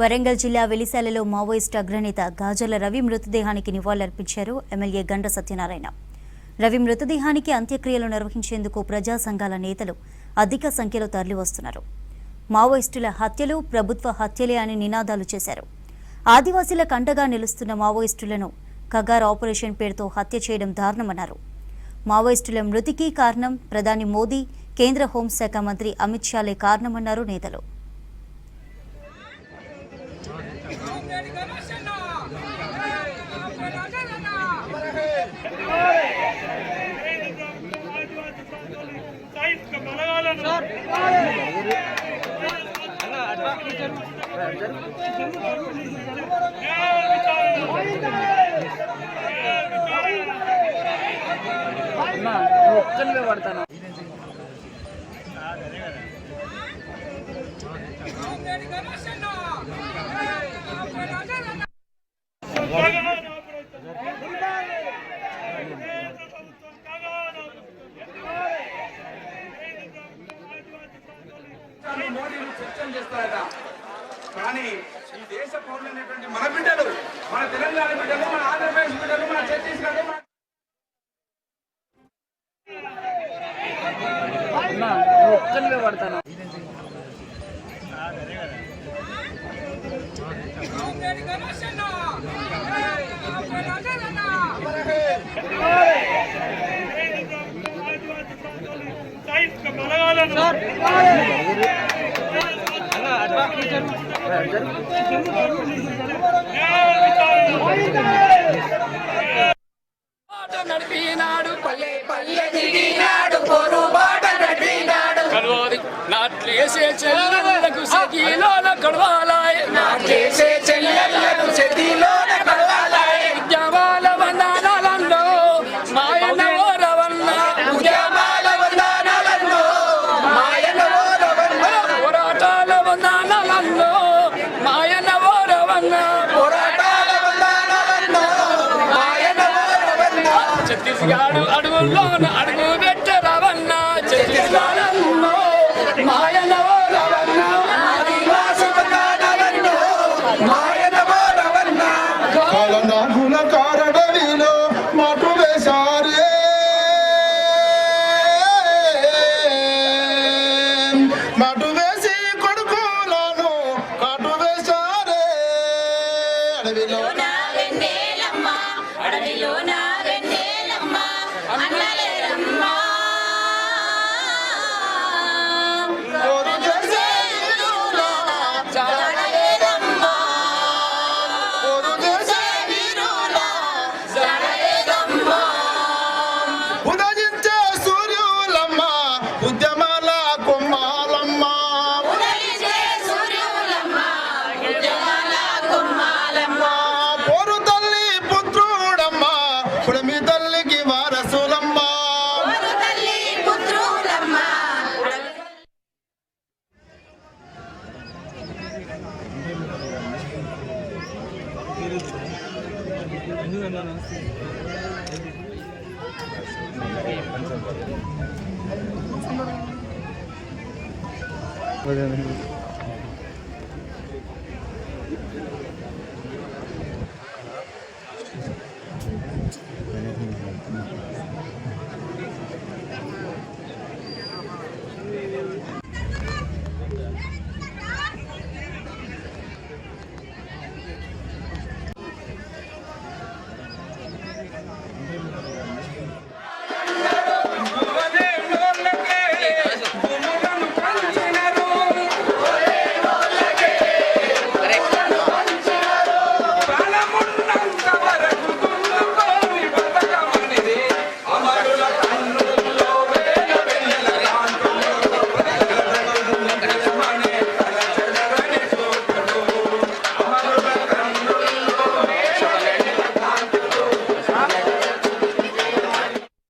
వరంగల్ జిల్లా వెలిశాలలో మావోయిస్టు అగ్రనేత గాజల రవి మృతదేహానికి నివాళులర్పించారు ఎమ్మెల్యే గండ సత్యనారాయణ. రవి మృతదేహానికి అంత్యక్రియలు నిర్వహించేందుకు ప్రజా సంఘాల నేతలు అధిక సంఖ్యలో తరలివస్తున్నారు. మావోయిస్టుల హత్యలు ప్రభుత్వ హత్యలే అని నినాదాలు చేశారు. ఆదివాసీలకు అండగా నిలుస్తున్న మావోయిస్టులను కగార్ ఆపరేషన్ పేరుతో హత్య చేయడం దారుణమన్నారు. మావోయిస్టుల మృతికి కారణం ప్రధాని మోదీ, కేంద్ర హోంశాఖ మంత్రి అమిత్ షాలే కారణమన్నారు నేతలు. మోడీని చర్చలు చేస్తారట. కానీ ఈ దేశ పౌరులైనటువంటి మన బిడ్డలు, మన తెలంగాణ బిడ్డలు, మన ఆంధ్రప్రదేశ్ బిడ్డలు, మన ఛత్తీస్గఢ్ పడతాను నడిపినాడు పల్లె పల్లె తిరిగినాడు పోరు బాట నడిపినాడు కలవది నాట్లేసే చెల్లెళ్ళకు సఖీలోన కడవాలాయ్ నాట్లేసే చెల్లెళ్ళకు సఖీలోన కడవాలాయ్ ఉద్యమాల వందనాలలో మాయన ఓరవన్న ఉద్యమాల వందనాలలో మాయన ఓరవన్న పోరాటాల వందనాలలో మాయన ఓరవన్న పోరాటాల వందనాలలో మాయన ఓరవన్న ఛత్తీస్గఢ్ అడుగుల్లోన అడుగు పెట్టరవన్న ఛత్తీస్గఢ్ మాయన ఓరవన్న ఆదివాసి వందనాలలో మాయన ఓరవన్న కాలనాగుల కారడవిలో మాటు వేశారే మాటు వేసి కొడుకులను కాటు వేశారే అడవిలో ఉదయించే సూర్యులమ్మ ఉద్యమాల కొమ్మాలమ్మ పోరు తల్లి పుత్రుడమ్మ పుడమి తల్లికి వారసులమ్మ ఎందుకు